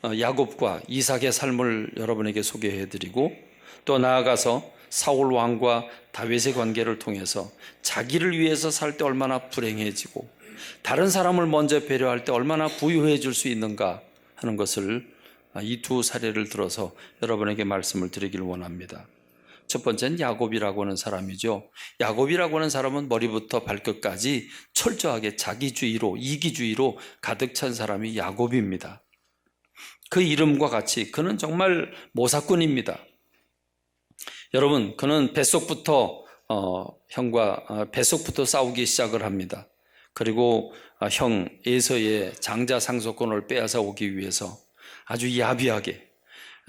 야곱과 이삭의 삶을 여러분에게 소개해드리고 또 나아가서 사울 왕과 다윗의 관계를 통해서 자기를 위해서 살 때 얼마나 불행해지고 다른 사람을 먼저 배려할 때 얼마나 부유해질 수 있는가 하는 것을 이 두 사례를 들어서 여러분에게 말씀을 드리길 원합니다. 첫 번째는 야곱이라고 하는 사람이죠. 야곱이라고 하는 사람은 머리부터 발끝까지 철저하게 자기주의로, 이기주의로 가득 찬 사람이 야곱입니다. 그 이름과 같이 그는 정말 모사꾼입니다. 여러분, 그는 뱃속부터 뱃속부터 싸우기 시작을 합니다. 그리고 형 에서의 장자 상속권을 빼앗아 오기 위해서 아주 야비하게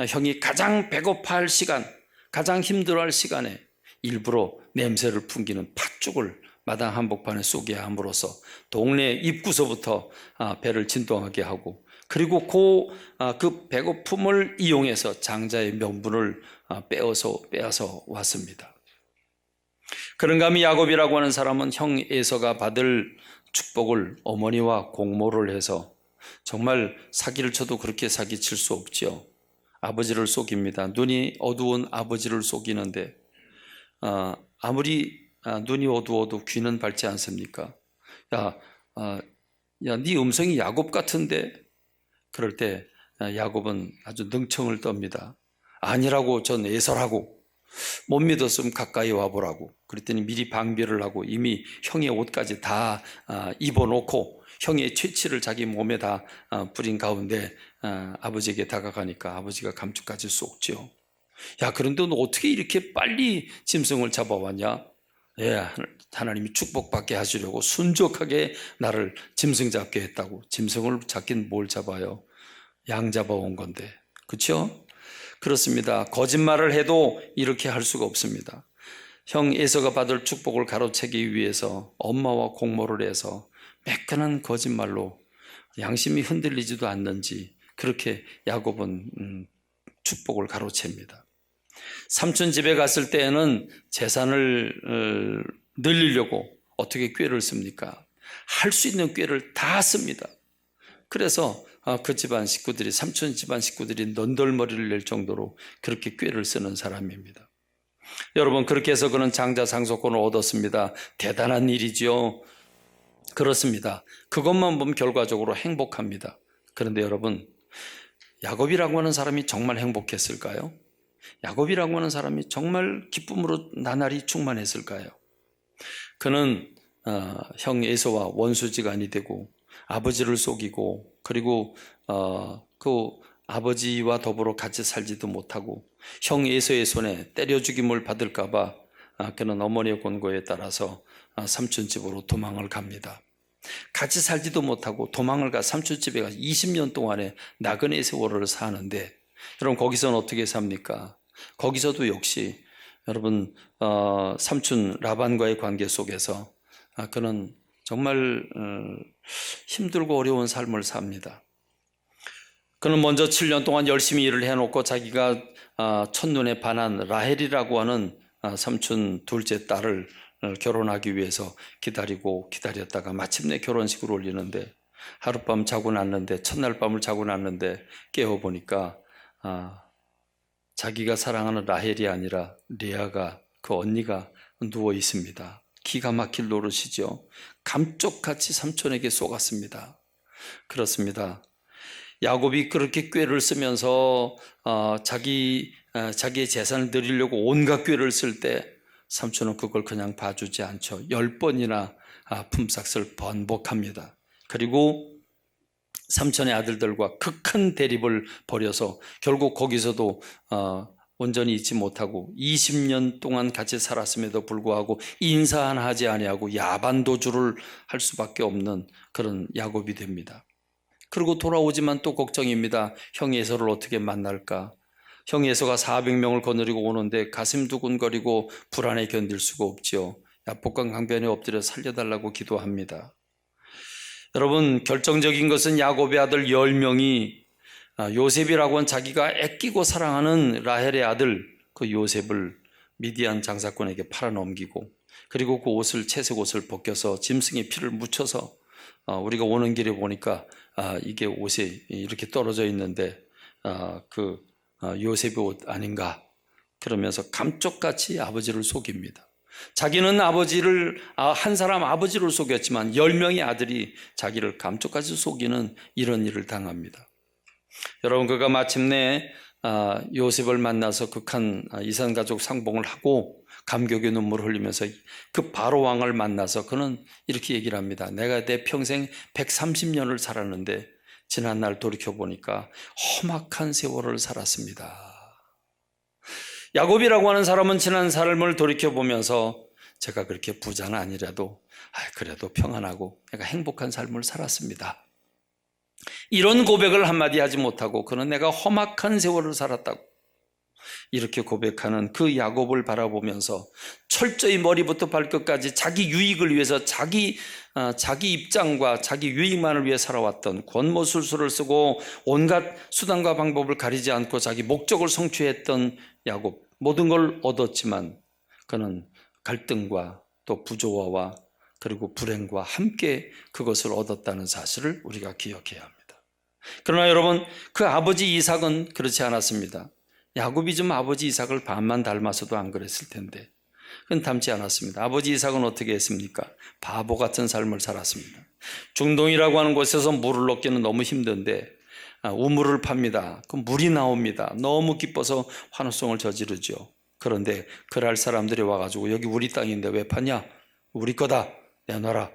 형이 가장 배고파할 시간, 가장 힘들어할 시간에 일부러 냄새를 풍기는 팥죽을 마당 한복판에 쏘게 함으로써 동네 입구서부터 배를 진동하게 하고, 그리고 그 배고픔을 이용해서 장자의 명분을 빼앗아 왔습니다. 그런가 하면 야곱이라고 하는 사람은 형 에서가 받을 축복을 어머니와 공모를 해서 정말 사기를 쳐도 그렇게 사기칠 수 없죠. 아버지를 속입니다. 눈이 어두운 아버지를 속이는데 아무리 눈이 어두워도 귀는 밝지 않습니까? 야, 네 음성이 야곱 같은데? 그럴 때 야곱은 아주 능청을 떱니다. 아니라고, 전 에서라고. 못 믿었으면 가까이 와보라고. 그랬더니 미리 방비를 하고 이미 형의 옷까지 다 입어놓고 형의 채취를 자기 몸에 다 뿌린 가운데 아버지에게 다가가니까 아버지가 감쪽까지 쏙죠. 야, 그런데 너 어떻게 이렇게 빨리 짐승을 잡아왔냐? 예, 하나님이 축복받게 하시려고 순적하게 나를 짐승 잡게 했다고. 짐승을 잡긴 뭘 잡아요? 양 잡아온 건데. 그렇죠? 그렇습니다. 거짓말을 해도 이렇게 할 수가 없습니다. 형 에서가 받을 축복을 가로채기 위해서 엄마와 공모를 해서 매끈한 거짓말로 양심이 흔들리지도 않는지 그렇게 야곱은 축복을 가로챕니다. 삼촌 집에 갔을 때에는 재산을 늘리려고 어떻게 꾀를 씁니까? 할 수 있는 꾀를 다 씁니다. 그래서 그 집안 식구들이, 삼촌 집안 식구들이 넌덜머리를 낼 정도로 그렇게 꾀를 쓰는 사람입니다. 여러분, 그렇게 해서 그는 장자 상속권을 얻었습니다. 대단한 일이지요. 그렇습니다. 그것만 보면 결과적으로 행복합니다. 그런데 여러분, 야곱이라고 하는 사람이 정말 행복했을까요? 야곱이라고 하는 사람이 정말 기쁨으로 나날이 충만했을까요? 그는 형 에서와 원수지간이 되고 아버지를 속이고, 그리고 그 아버지와 더불어 같이 살지도 못하고 형 에서의 손에 때려 죽임을 받을까 봐 그는 어머니의 권고에 따라서 삼촌 집으로 도망을 갑니다. 같이 살지도 못하고 도망을 가 삼촌 집에 가서 20년 동안에 나그네 세월을 사는데, 여러분 거기서는 어떻게 삽니까? 거기서도 역시 여러분 삼촌 라반과의 관계 속에서 그는 정말 힘들고 어려운 삶을 삽니다. 그는 먼저 7년 동안 열심히 일을 해놓고 자기가 첫눈에 반한 라헬이라고 하는 삼촌 둘째 딸을 결혼하기 위해서 기다렸다가 마침내 결혼식을 올리는데, 하룻밤 자고 났는데, 첫날 밤을 자고 났는데 깨어보니까 자기가 사랑하는 라헬이 아니라 레아가, 그 언니가 누워 있습니다. 기가 막힐 노릇이죠. 감쪽같이 삼촌에게 속았습니다. 그렇습니다. 야곱이 그렇게 꾀를 쓰면서 자기의 재산을 늘리려고 온갖 꾀를 쓸 때 삼촌은 그걸 그냥 봐주지 않죠. 10번이나 품삯을 번복합니다. 그리고 삼촌의 아들들과 극한 대립을 벌여서 결국 거기서도 온전히 잊지 못하고 20년 동안 같이 살았음에도 불구하고 인사 하나 하지 아니하고 야반도주를 할 수밖에 없는 그런 야곱이 됩니다. 그리고 돌아오지만 또 걱정입니다. 형 에서를 어떻게 만날까? 형 에서가 400명을 거느리고 오는데 가슴 두근거리고 불안에 견딜 수가 없지요. 야복강 강변에 엎드려 살려달라고 기도합니다. 여러분, 결정적인 것은 야곱의 아들 10명이 요셉이라고 하는 자기가 아끼고 사랑하는 라헬의 아들 그 요셉을 미디안 장사꾼에게 팔아넘기고, 그리고 그 옷을, 채색 옷을 벗겨서 짐승의 피를 묻혀서 우리가 오는 길에 보니까 이게 옷이 이렇게 떨어져 있는데 요셉의 옷 아닌가 그러면서 감쪽같이 아버지를 속입니다. 자기는 한 사람 아버지를 속였지만 10명의 아들이 자기를 감쪽같이 속이는 이런 일을 당합니다. 여러분, 그가 마침내 요셉을 만나서 극한 이산가족 상봉을 하고 감격의 눈물을 흘리면서 그 바로 왕을 만나서 그는 이렇게 얘기를 합니다. 내가 내 평생 130년을 살았는데 지난날 돌이켜보니까 험악한 세월을 살았습니다. 야곱이라고 하는 사람은 지난 삶을 돌이켜보면서 제가 그렇게 부자는 아니라도 그래도 평안하고 내가 행복한 삶을 살았습니다. 이런 고백을 한마디 하지 못하고 그는 내가 험악한 세월을 살았다고 이렇게 고백하는 그 야곱을 바라보면서 철저히 머리부터 발끝까지 자기 유익을 위해서 자기 입장과 자기 유익만을 위해 살아왔던 권모술수를 쓰고 온갖 수단과 방법을 가리지 않고 자기 목적을 성취했던 야곱, 모든 걸 얻었지만 그는 갈등과 또 부조화와 그리고 불행과 함께 그것을 얻었다는 사실을 우리가 기억해야 합니다. 그러나 여러분, 그 아버지 이삭은 그렇지 않았습니다. 야곱이 좀 아버지 이삭을 반만 닮아서도 안 그랬을 텐데 그건 닮지 않았습니다. 아버지 이삭은 어떻게 했습니까? 바보 같은 삶을 살았습니다. 중동이라고 하는 곳에서 물을 얻기는 너무 힘든데 우물을 팝니다. 그럼 물이 나옵니다. 너무 기뻐서 환호성을 저지르죠. 그런데 그랄 사람들이 와가지고 여기 우리 땅인데 왜 파냐? 우리 거다. 내놔라.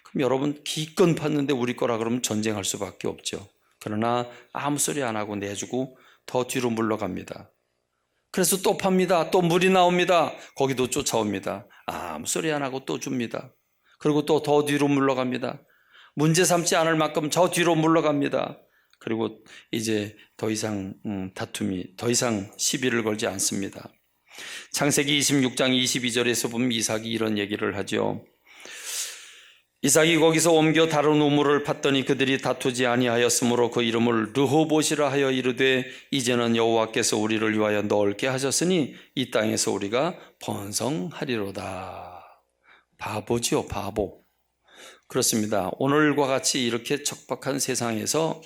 그럼 여러분, 기껏 팠는데 우리 거라 그러면 전쟁할 수밖에 없죠. 그러나 아무 소리 안 하고 내주고 더 뒤로 물러갑니다. 그래서 또 팝니다. 또 물이 나옵니다. 거기도 쫓아옵니다. 아무 소리 안 하고 또 줍니다. 그리고 또 더 뒤로 물러갑니다. 문제 삼지 않을 만큼 저 뒤로 물러갑니다. 그리고 이제 더 이상 다툼이 더 이상 시비를 걸지 않습니다. 창세기 26장 22절에서 보면 이삭이 이런 얘기를 하죠. 이삭이 거기서 옮겨 다른 우물을 팠더니 그들이 다투지 아니하였으므로 그 이름을 르호봇이라 하여 이르되 이제는 여호와께서 우리를 위하여 넓게 하셨으니 이 땅에서 우리가 번성하리로다. 바보지요, 바보. 그렇습니다. 오늘과 같이 이렇게 척박한 세상에서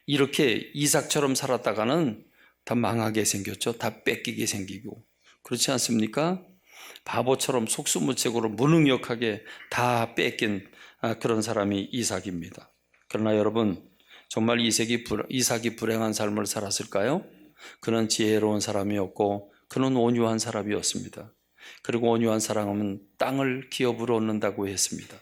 이렇게 이삭처럼 살았다가는 다 망하게 생겼죠. 다 뺏기게 생기고. 그렇지 않습니까? 바보처럼 속수무책으로 무능력하게 다 뺏긴 그런 사람이 이삭입니다. 그러나 여러분, 정말 이삭이 불행한 삶을 살았을까요? 그는 지혜로운 사람이었고 그는 온유한 사람이었습니다. 그리고 온유한 사람은 땅을 기업으로 얻는다고 했습니다.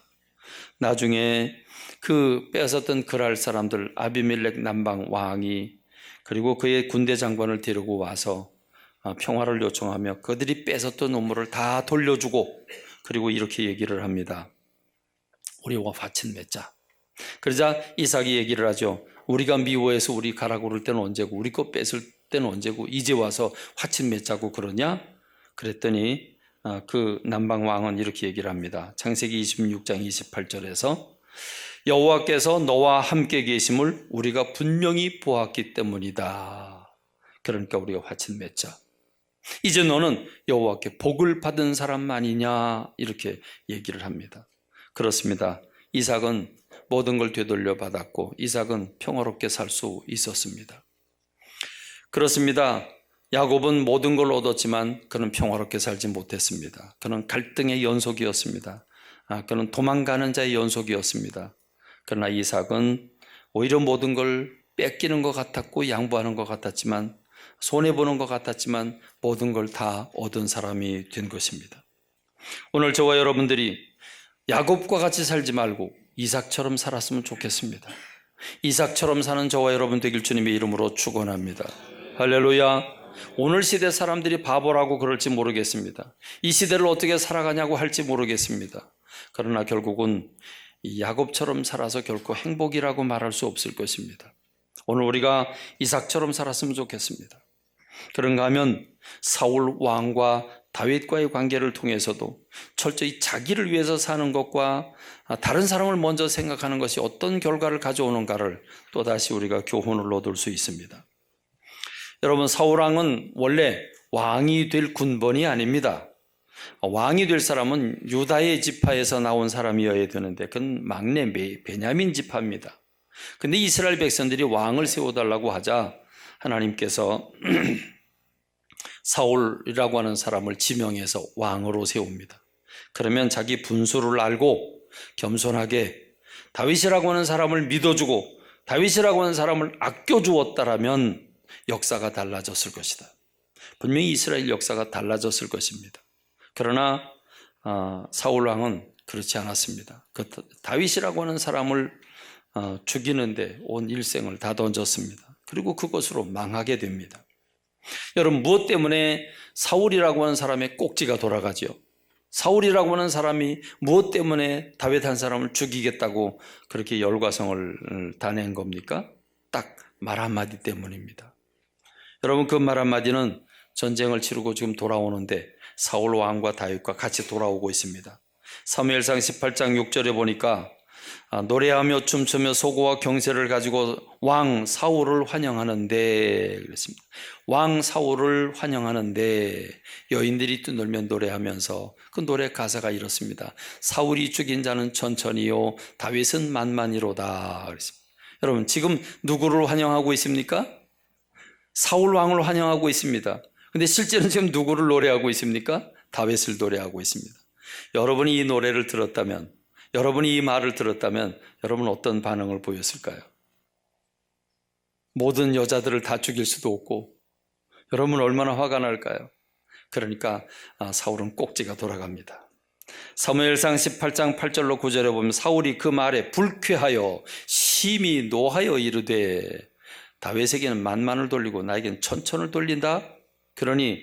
나중에 그 빼앗았던 그랄 사람들 아비멜렉 남방 왕이 그리고 그의 군대 장관을 데리고 와서 평화를 요청하며 그들이 뺏었던 우물을 다 돌려주고 그리고 이렇게 얘기를 합니다. 우리와 화친 맺자. 그러자 이삭이 얘기를 하죠. 우리가 미워해서 우리 가라고 그럴 때는 언제고 우리 거 뺏을 때는 언제고 이제 와서 화친 맺자고 그러냐? 그랬더니 그 남방 왕은 이렇게 얘기를 합니다. 창세기 26장 28절에서 여호와께서 너와 함께 계심을 우리가 분명히 보았기 때문이다. 그러니까 우리가 화친 맺자. 이제 너는 여호와께 복을 받은 사람 아니냐 이렇게 얘기를 합니다. 그렇습니다. 이삭은 모든 걸 되돌려 받았고 이삭은 평화롭게 살 수 있었습니다. 그렇습니다. 야곱은 모든 걸 얻었지만 그는 평화롭게 살지 못했습니다. 그는 갈등의 연속이었습니다. 그는 도망가는 자의 연속이었습니다. 그러나 이삭은 오히려 모든 걸 뺏기는 것 같았고 양보하는 것 같았지만 손해보는 것 같았지만 모든 걸 다 얻은 사람이 된 것입니다. 오늘 저와 여러분들이 야곱과 같이 살지 말고 이삭처럼 살았으면 좋겠습니다. 이삭처럼 사는 저와 여러분 되길 주님의 이름으로 축원합니다. 할렐루야. 오늘 시대 사람들이 바보라고 그럴지 모르겠습니다. 이 시대를 어떻게 살아가냐고 할지 모르겠습니다. 그러나 결국은 야곱처럼 살아서 결코 행복이라고 말할 수 없을 것입니다. 오늘 우리가 이삭처럼 살았으면 좋겠습니다. 그런가 하면 사울 왕과 다윗과의 관계를 통해서도 철저히 자기를 위해서 사는 것과 다른 사람을 먼저 생각하는 것이 어떤 결과를 가져오는가를 또다시 우리가 교훈을 얻을 수 있습니다. 여러분, 사울 왕은 원래 왕이 될 군번이 아닙니다. 왕이 될 사람은 유다의 지파에서 나온 사람이어야 되는데 그건 막내 베냐민 지파입니다. 근데 이스라엘 백성들이 왕을 세워달라고 하자 하나님께서 사울이라고 하는 사람을 지명해서 왕으로 세웁니다. 그러면 자기 분수를 알고 겸손하게 다윗이라고 하는 사람을 믿어주고 다윗이라고 하는 사람을 아껴주었다라면 역사가 달라졌을 것이다. 분명히 이스라엘 역사가 달라졌을 것입니다. 그러나 사울 왕은 그렇지 않았습니다. 그 다윗이라고 하는 사람을 죽이는데 온 일생을 다 던졌습니다. 그리고 그것으로 망하게 됩니다. 여러분, 무엇 때문에 사울이라고 하는 사람의 꼭지가 돌아가지요? 사울이라고 하는 사람이 무엇 때문에 다윗 한 사람을 죽이겠다고 그렇게 열과성을 다낸 겁니까? 딱 말 한마디 때문입니다. 여러분, 그 말 한마디는 전쟁을 치르고 지금 돌아오는데 사울 왕과 다윗과 같이 돌아오고 있습니다. 사무엘상 18장 6절에 보니까 노래하며 춤추며 소고와 경세를 가지고 왕 사울을 환영하는데 그랬습니다. 왕 사울을 환영하는데 여인들이 떠들며 노래하면서 그 노래 가사가 이렇습니다. 사울이 죽인 자는 천천히요 다윗은 만만히로다 그랬습니다. 여러분, 지금 누구를 환영하고 있습니까? 사울 왕을 환영하고 있습니다. 근데 실제는 지금 누구를 노래하고 있습니까? 다윗을 노래하고 있습니다. 여러분이 이 노래를 들었다면, 여러분이 이 말을 들었다면 여러분 어떤 반응을 보였을까요? 모든 여자들을 다 죽일 수도 없고 여러분 얼마나 화가 날까요? 그러니까 사울은 꼭지가 돌아갑니다. 사무엘상 18장 8절로 9절에 보면 사울이 그 말에 불쾌하여 심히 노하여 이르되 다윗에게는 만만을 돌리고 나에게는 천천을 돌린다. 그러니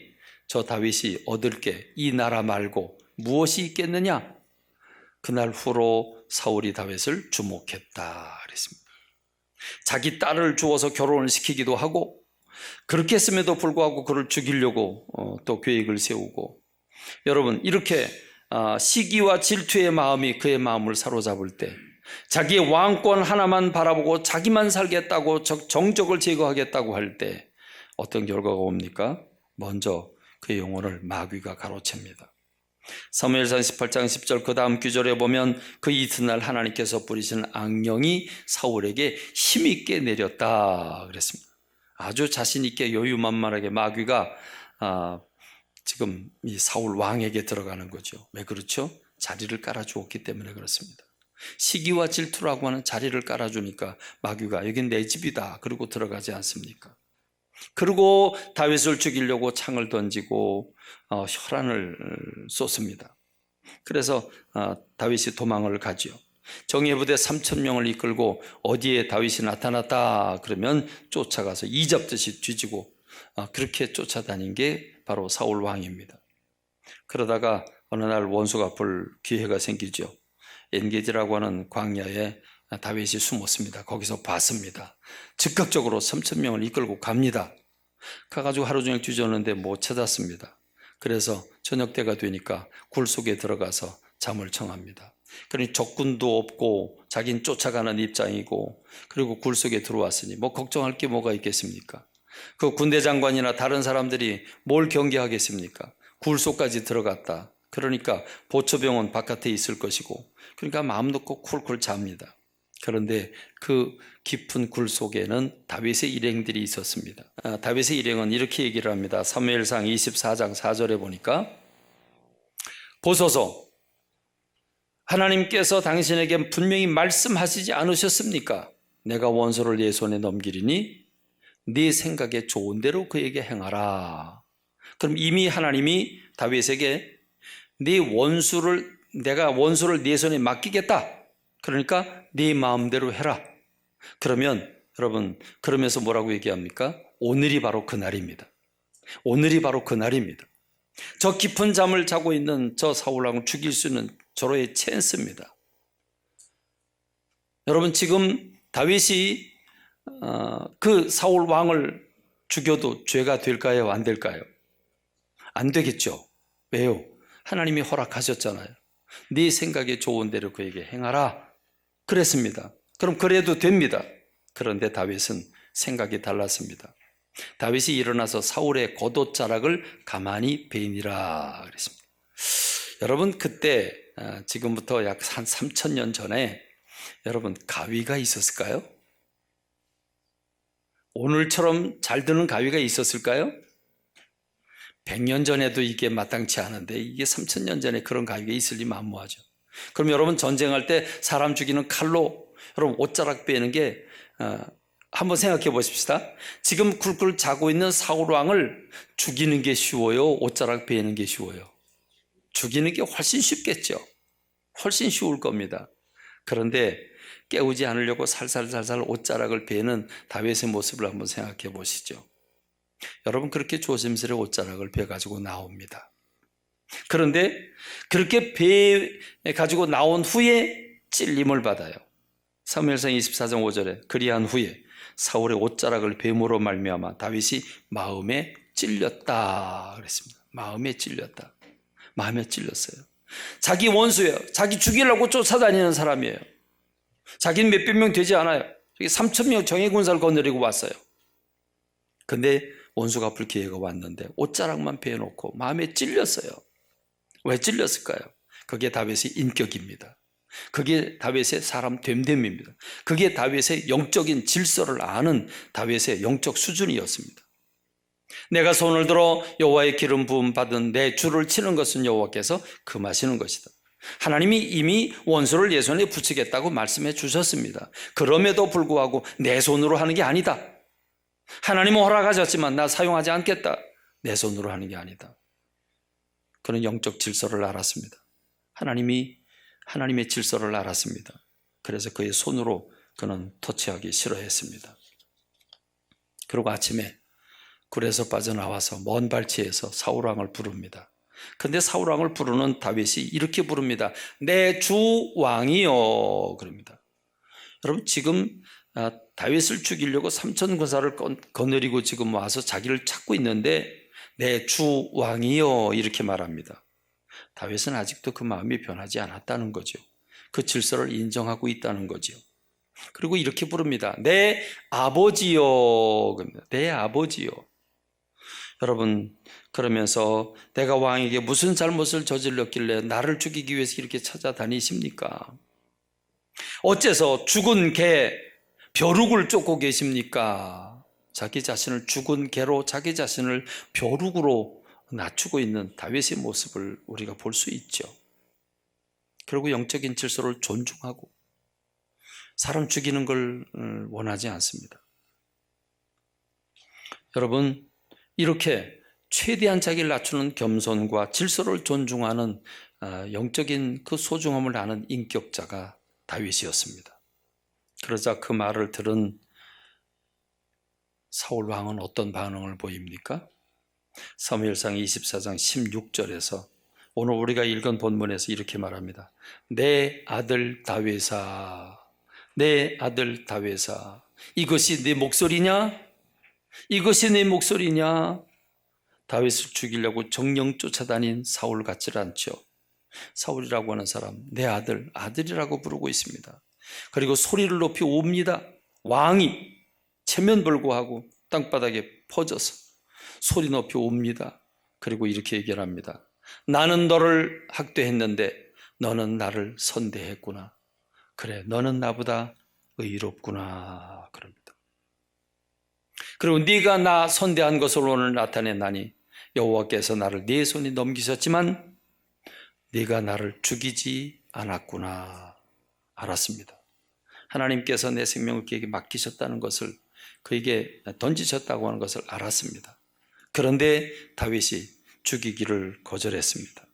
저 다윗이 얻을 게 이 나라 말고 무엇이 있겠느냐? 그날 후로 사울이 다윗을 주목했다 그랬습니다. 자기 딸을 주어서 결혼을 시키기도 하고 그렇게 했음에도 불구하고 그를 죽이려고 또 계획을 세우고, 여러분, 이렇게 시기와 질투의 마음이 그의 마음을 사로잡을 때 자기의 왕권 하나만 바라보고 자기만 살겠다고 정적을 제거하겠다고 할 때 어떤 결과가 옵니까? 먼저 그의 영혼을 마귀가 가로챕니다. 사무엘상 18장 10절 그 다음 구절에 보면 그 이튿날 하나님께서 부리시는 악령이 사울에게 힘있게 내렸다 그랬습니다. 아주 자신있게 여유만만하게 마귀가 지금 이 사울 왕에게 들어가는 거죠. 왜 그렇죠? 자리를 깔아주었기 때문에 그렇습니다. 시기와 질투라고 하는 자리를 깔아주니까 마귀가 여긴 내 집이다 그러고 들어가지 않습니까? 그리고 다윗을 죽이려고 창을 던지고 혈안을 쏟습니다. 그래서 다윗이 도망을 가죠. 정예부대 3,000명을 이끌고 어디에 다윗이 나타났다 그러면 쫓아가서 이잡듯이 뒤지고 그렇게 쫓아다닌 게 바로 사울 왕입니다. 그러다가 어느 날 원수가 볼 기회가 생기죠. 엔게디라고 하는 광야에 다윗이 숨었습니다. 거기서 봤습니다. 즉각적으로 3,000명을 이끌고 갑니다. 가가지고 하루 종일 뒤졌는데 못 찾았습니다. 그래서 저녁 때가 되니까 굴 속에 들어가서 잠을 청합니다. 그러니 적군도 없고 자기는 쫓아가는 입장이고 그리고 굴 속에 들어왔으니 뭐 걱정할 게 뭐가 있겠습니까? 그 군대 장관이나 다른 사람들이 뭘 경계하겠습니까? 굴 속까지 들어갔다. 그러니까 보초병은 바깥에 있을 것이고 그러니까 마음 놓고 쿨쿨 잡니다. 그런데 그 깊은 굴 속에는 다윗의 일행들이 있었습니다. 다윗의 일행은 이렇게 얘기를 합니다. 사무엘상 24장 4절에 보니까 보소서 하나님께서 당신에게 분명히 말씀하시지 않으셨습니까? 내가 원수를 네 손에 넘기리니 네 생각에 좋은 대로 그에게 행하라. 그럼 이미 하나님이 다윗에게 내가 원수를 네 손에 맡기겠다. 그러니까 네 마음대로 해라. 그러면 여러분 그러면서 뭐라고 얘기합니까? 오늘이 바로 그날입니다. 오늘이 바로 그날입니다. 저 깊은 잠을 자고 있는 저 사울왕을 죽일 수 있는 절호의 찬스입니다. 여러분 지금 다윗이 그 사울 왕을 죽여도 죄가 될까요? 안 될까요? 안 되겠죠. 왜요? 하나님이 허락하셨잖아요. 네 생각에 좋은 대로 그에게 행하라 그랬습니다. 그럼 그래도 됩니다. 그런데 다윗은 생각이 달랐습니다. 다윗이 일어나서 사울의 겉옷자락을 가만히 베니라 그랬습니다. 여러분 그때 지금부터 약 한 3,000년 전에 여러분 가위가 있었을까요? 오늘처럼 잘 드는 가위가 있었을까요? 100년 전에도 이게 마땅치 않은데 이게 3000년 전에 그런 가위가 있을리 만무하죠. 그럼 여러분 전쟁할 때 사람 죽이는 칼로 여러분 옷자락 베는 게 한번 생각해 보십시다. 지금 굴굴 자고 있는 사울 왕을 죽이는 게 쉬워요? 옷자락 베는 게 쉬워요? 죽이는 게 훨씬 쉽겠죠. 훨씬 쉬울 겁니다. 그런데 깨우지 않으려고 살살살살 옷자락을 베는 다윗의 모습을 한번 생각해 보시죠. 여러분 그렇게 조심스레 옷자락을 베가지고 나옵니다. 그런데 그렇게 베가지고 나온 후에 찔림을 받아요. 사무엘상 24장 5절에 그리한 후에 사울의 옷자락을 뱀으로 말미암아 다윗이 마음에 찔렸다 그랬습니다. 마음에 찔렸다. 마음에 찔렸어요. 자기 원수예요. 자기 죽이려고 쫓아다니는 사람이에요. 자기는 몇백 명 되지 않아요. 3,000명 정예 군사를 거느리고 왔어요. 근데 원수가 불기회가 왔는데 옷자락만 베어놓고 마음에 찔렸어요. 왜 찔렸을까요? 그게 다윗의 인격입니다. 그게 다윗의 사람 됨됨입니다. 그게 다윗의 영적인 질서를 아는 다윗의 영적 수준이었습니다. 내가 손을 들어 여호와의 기름 부음 받은 내 주를 치는 것은 여호와께서 금하시는 것이다. 하나님이 이미 원수를 예 손에 붙이겠다고 말씀해 주셨습니다. 그럼에도 불구하고 내 손으로 하는 게 아니다. 하나님은 허락하셨지만 나 사용하지 않겠다. 내 손으로 하는 게 아니다. 그는 영적 질서를 알았습니다. 하나님의 질서를 알았습니다. 그래서 그의 손으로 그는 터치하기 싫어했습니다. 그리고 아침에 굴에서 빠져나와서 먼 발치에서 사울왕을 부릅니다. 근데 사울왕을 부르는 다윗이 이렇게 부릅니다. 내 주 왕이여 그럽니다. 여러분 지금 다윗을 죽이려고 3천 군사를 거느리고 지금 와서 자기를 찾고 있는데 내 주 왕이여 이렇게 말합니다. 다윗은 아직도 그 마음이 변하지 않았다는 거죠. 그 질서를 인정하고 있다는 거죠. 그리고 이렇게 부릅니다. 내 아버지여 그럽니다. 내 아버지여. 여러분 그러면서 내가 왕에게 무슨 잘못을 저질렀길래 나를 죽이기 위해서 이렇게 찾아다니십니까? 어째서 죽은 개 벼룩을 쫓고 계십니까? 자기 자신을 죽은 개로 자기 자신을 벼룩으로 낮추고 있는 다윗의 모습을 우리가 볼 수 있죠. 그리고 영적인 질서를 존중하고 사람 죽이는 걸 원하지 않습니다. 여러분 이렇게 최대한 자기를 낮추는 겸손과 질서를 존중하는 영적인 그 소중함을 아는 인격자가 다윗이었습니다. 그러자 그 말을 들은 사울 왕은 어떤 반응을 보입니까? 사무엘상 24장 16절에서 오늘 우리가 읽은 본문에서 이렇게 말합니다. 내 아들 다윗아, 내 아들 다윗아, 이것이 네 목소리냐? 이것이 네 목소리냐? 다윗을 죽이려고 정령 쫓아다닌 사울 같지 않죠. 사울이라고 하는 사람 내 아들이라고 부르고 있습니다. 그리고 소리를 높이 옵니다. 왕이 체면불구하고 땅바닥에 퍼져서 소리 높이 옵니다. 그리고 이렇게 얘기를 합니다. 나는 너를 학대했는데 너는 나를 선대했구나. 그래 너는 나보다 의롭구나 그럽니다. 그리고 네가 나 선대한 것을 오늘 나타내나니 여호와께서 나를 네 손에 넘기셨지만 네가 나를 죽이지 않았구나. 알았습니다. 하나님께서 내 생명을 그에게 맡기셨다는 것을 그에게 던지셨다고 하는 것을 알았습니다. 그런데 다윗이 죽이기를 거절했습니다.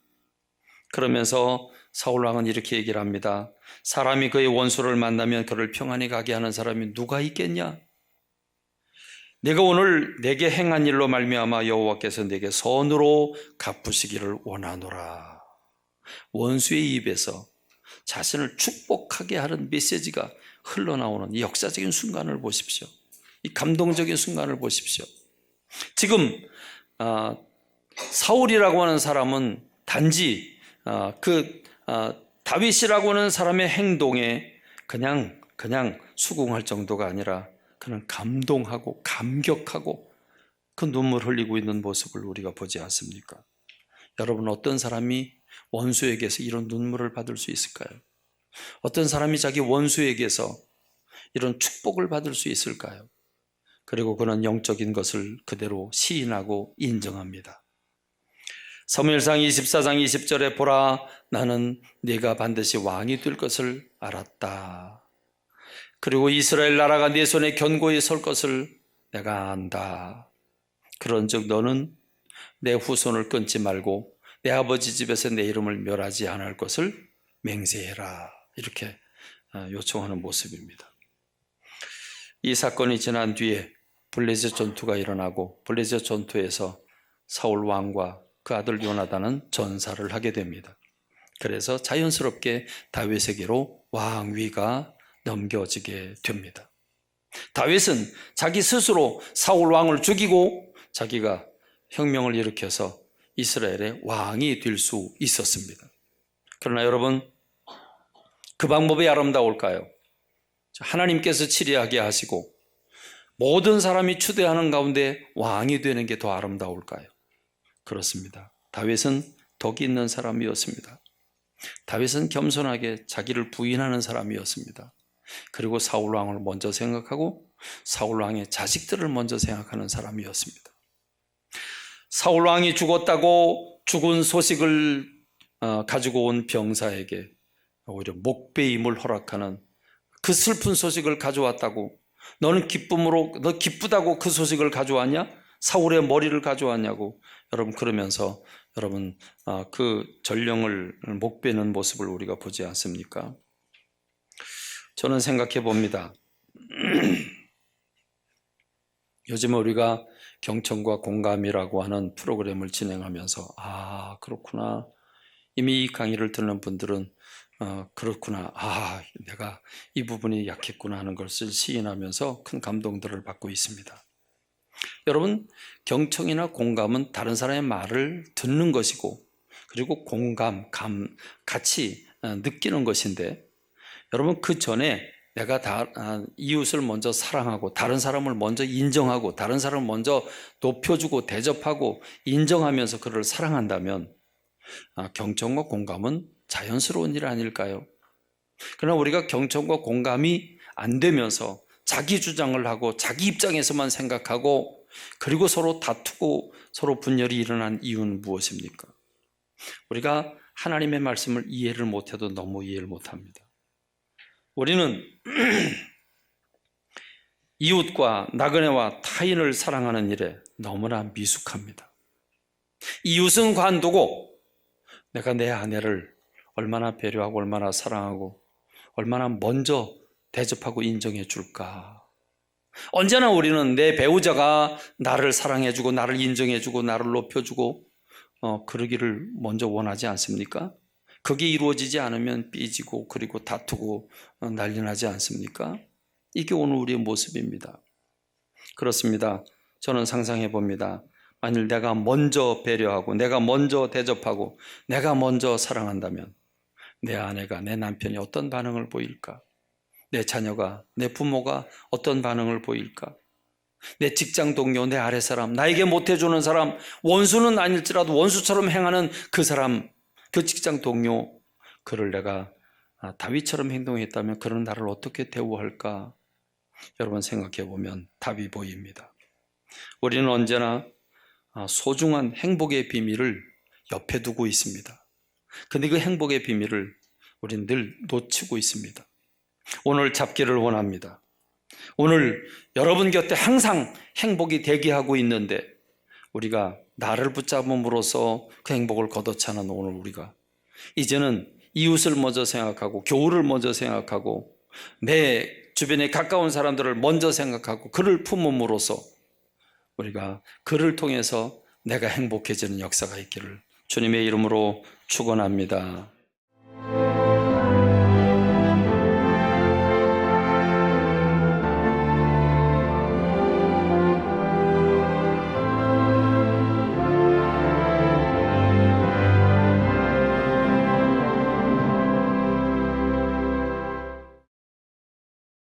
그러면서 사울왕은 이렇게 얘기를 합니다. 사람이 그의 원수를 만나면 그를 평안히 가게 하는 사람이 누가 있겠냐? 내가 오늘 내게 행한 일로 말미암아 여호와께서 내게 선으로 갚으시기를 원하노라. 원수의 입에서 자신을 축복하게 하는 메시지가 흘러나오는 이 역사적인 순간을 보십시오. 이 감동적인 순간을 보십시오. 지금 사울이라고 하는 사람은 단지 다윗이라고 하는 사람의 행동에 그냥 수긍할 정도가 아니라 그는 감동하고 감격하고 그 눈물 흘리고 있는 모습을 우리가 보지 않습니까? 여러분 어떤 사람이 원수에게서 이런 눈물을 받을 수 있을까요? 어떤 사람이 자기 원수에게서 이런 축복을 받을 수 있을까요? 그리고 그는 영적인 것을 그대로 시인하고 인정합니다. 사무엘상 24장 20절에 보라, 나는 네가 반드시 왕이 될 것을 알았다. 그리고 이스라엘 나라가 네 손에 견고히 설 것을 내가 안다. 그런즉 너는 내 후손을 끊지 말고 내 아버지 집에서 내 이름을 멸하지 않을 것을 맹세해라. 이렇게 요청하는 모습입니다. 이 사건이 지난 뒤에 블레셋 전투가 일어나고 블레셋 전투에서 사울 왕과 그 아들 요나단은 전사를 하게 됩니다. 그래서 자연스럽게 다윗에게로 왕위가 넘겨지게 됩니다. 다윗은 자기 스스로 사울 왕을 죽이고 자기가 혁명을 일으켜서 이스라엘의 왕이 될 수 있었습니다. 그러나 여러분, 그 방법이 아름다울까요? 하나님께서 치리하게 하시고 모든 사람이 추대하는 가운데 왕이 되는 게 더 아름다울까요? 그렇습니다. 다윗은 덕이 있는 사람이었습니다. 다윗은 겸손하게 자기를 부인하는 사람이었습니다. 그리고 사울 왕을 먼저 생각하고 사울 왕의 자식들을 먼저 생각하는 사람이었습니다. 사울 왕이 죽었다고 죽은 소식을 가지고 온 병사에게 오히려 목배임을 허락하는, 그 슬픈 소식을 가져왔다고, 너는 너 기쁘다고 그 소식을 가져왔냐? 사울의 머리를 가져왔냐고. 여러분, 그러면서 여러분 그 전령을 목베는 모습을 우리가 보지 않습니까? 저는 생각해 봅니다. 요즘 우리가 경청과 공감이라고 하는 프로그램을 진행하면서 그렇구나, 이미 이 강의를 듣는 분들은 그렇구나, 내가 이 부분이 약했구나 하는 것을 시인하면서 큰 감동들을 받고 있습니다. 여러분, 경청이나 공감은 다른 사람의 말을 듣는 것이고, 그리고 공감, 같이 느끼는 것인데, 여러분, 그 전에 내가 이웃을 먼저 사랑하고 다른 사람을 먼저 인정하고 다른 사람을 먼저 높여주고 대접하고 인정하면서 그를 사랑한다면 경청과 공감은 자연스러운 일 아닐까요? 그러나 우리가 경청과 공감이 안 되면서 자기 주장을 하고 자기 입장에서만 생각하고 그리고 서로 다투고 서로 분열이 일어난 이유는 무엇입니까? 우리가 하나님의 말씀을 이해를 못해도 너무 이해를 못합니다. 우리는 이웃과 나그네와 타인을 사랑하는 일에 너무나 미숙합니다. 이웃은 관두고 내가 내 아내를 얼마나 배려하고 얼마나 사랑하고 얼마나 먼저 대접하고 인정해 줄까? 언제나 우리는 내 배우자가 나를 사랑해주고 나를 인정해주고 나를 높여주고 그러기를 먼저 원하지 않습니까? 그게 이루어지지 않으면 삐지고 그리고 다투고 난리 나지 않습니까? 이게 오늘 우리의 모습입니다. 그렇습니다. 저는 상상해 봅니다. 만일 내가 먼저 배려하고 내가 먼저 대접하고 내가 먼저 사랑한다면 내 아내가, 내 남편이 어떤 반응을 보일까? 내 자녀가, 내 부모가 어떤 반응을 보일까? 내 직장 동료, 내 아래 사람, 나에게 못해주는 사람, 원수는 아닐지라도 원수처럼 행하는 그 사람, 그 직장 동료, 그를 내가 다윗처럼 행동했다면 그런 나를 어떻게 대우할까? 여러분 생각해 보면 답이 보입니다. 우리는 언제나 소중한 행복의 비밀을 옆에 두고 있습니다. 근데 그 행복의 비밀을 우리는 늘 놓치고 있습니다. 오늘 잡기를 원합니다. 오늘 여러분 곁에 항상 행복이 대기하고 있는데 우리가 나를 붙잡음으로써 그 행복을 걷어차는 오늘 우리가 이제는 이웃을 먼저 생각하고 교우를 먼저 생각하고 내 주변에 가까운 사람들을 먼저 생각하고 그를 품음으로써 우리가 그를 통해서 내가 행복해지는 역사가 있기를 주님의 이름으로 축원합니다.